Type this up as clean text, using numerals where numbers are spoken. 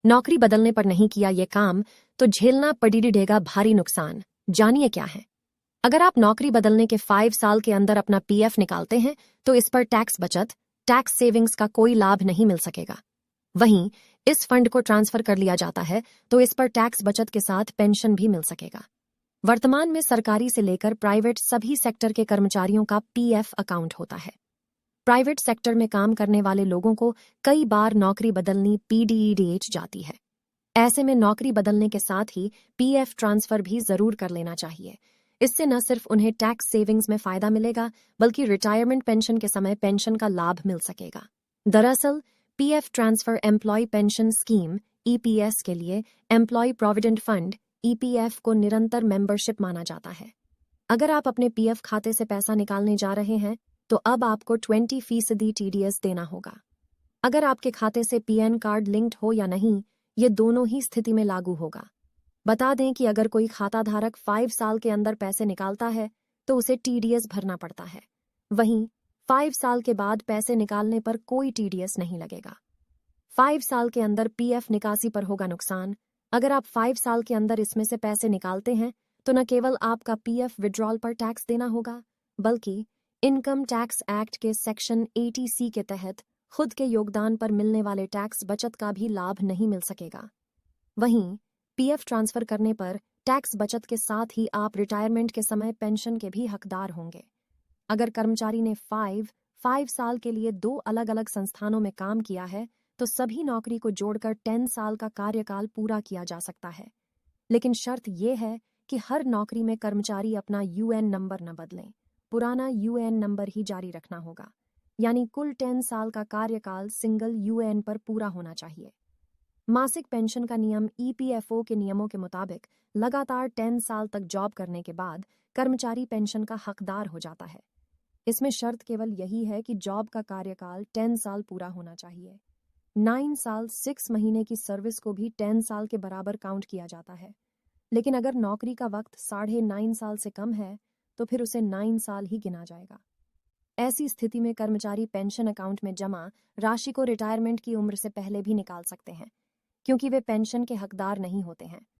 नौकरी बदलने पर नहीं किया ये काम तो झेलना पड़ेगा भारी नुकसान। जानिए क्या है। अगर आप नौकरी बदलने के 5 साल के अंदर अपना पीएफ निकालते हैं तो इस पर टैक्स बचत, टैक्स सेविंग्स का कोई लाभ नहीं मिल सकेगा। वहीं इस फंड को ट्रांसफर कर लिया जाता है तो इस पर टैक्स बचत के साथ पेंशन भी मिल सकेगा। वर्तमान में सरकारी से लेकर प्राइवेट सभी सेक्टर के कर्मचारियों का पीएफ अकाउंट होता है। प्राइवेट सेक्टर में काम करने वाले लोगों को कई बार नौकरी बदलनी पीडीईडीएच जाती है। ऐसे में नौकरी बदलने के साथ ही पीएफ ट्रांसफर भी जरूर कर लेना चाहिए। इससे न सिर्फ उन्हें टैक्स सेविंग्स में फायदा मिलेगा बल्कि रिटायरमेंट पेंशन के समय पेंशन का लाभ मिल सकेगा। दरअसल PF transfer employee pension scheme EPS के लिए एम्प्लॉय प्रोविडेंट फंड ईपीएफ को निरंतर मेंबरशिप माना जाता है। अगर आप अपने पीएफ खाते से पैसा निकालने जा रहे हैं तो अब आपको 20% टीडीएस देना होगा। अगर आपके खाते से पीएन कार्ड लिंक्ड हो या नहीं, ये दोनों ही स्थिति में लागू होगा। बता दें कि अगर कोई खाता धारक 5 साल के अंदर पैसे निकालता है तो उसे टीडीएस भरना पड़ता है। वहीं 5 साल के बाद पैसे निकालने पर कोई टीडीएस नहीं लगेगा। 5 साल के अंदर पीएफ निकासी पर होगा नुकसान। अगर आप 5 साल के अंदर इसमें से पैसे निकालते हैं तो न केवल आपका पीएफ विड्रॉल पर टैक्स देना होगा बल्कि इनकम टैक्स एक्ट के सेक्शन 80C के तहत खुद के योगदान पर मिलने वाले टैक्स बचत का भी लाभ नहीं मिल सकेगा। वहीं पीएफ ट्रांसफर करने पर टैक्स बचत के साथ ही आप रिटायरमेंट के समय पेंशन के भी हकदार होंगे। अगर कर्मचारी ने 5 साल के लिए 2 अलग अलग संस्थानों में काम किया है तो सभी नौकरी को जोड़कर 10 साल का कार्यकाल पूरा किया जा सकता है। लेकिन शर्त यह है कि हर नौकरी में कर्मचारी अपना यूएन नंबर न बदलें, पुराना यूएन नंबर ही जारी रखना होगा। यानी कुल 10 साल का कार्यकाल सिंगल यूएन पर पूरा होना चाहिए। मासिक पेंशन का नियम ईपीएफओ के नियमों के मुताबिक लगातार 10 साल तक जॉब करने के बाद कर्मचारी पेंशन का हकदार हो जाता है। इसमें शर्त केवल यही है कि जॉब का कार्यकाल 10 साल पूरा होना चाहिए। 9 साल 6 महीने की सर्विस को भी 10 साल के बराबर काउंट किया जाता है। लेकिन अगर नौकरी का वक्त 9.5 साल से कम है तो फिर उसे 9 साल ही गिना जाएगा। ऐसी स्थिति में कर्मचारी पेंशन अकाउंट में जमा राशि को रिटायरमेंट की उम्र से पहले भी निकाल सकते हैं क्योंकि वे पेंशन के हकदार नहीं होते हैं।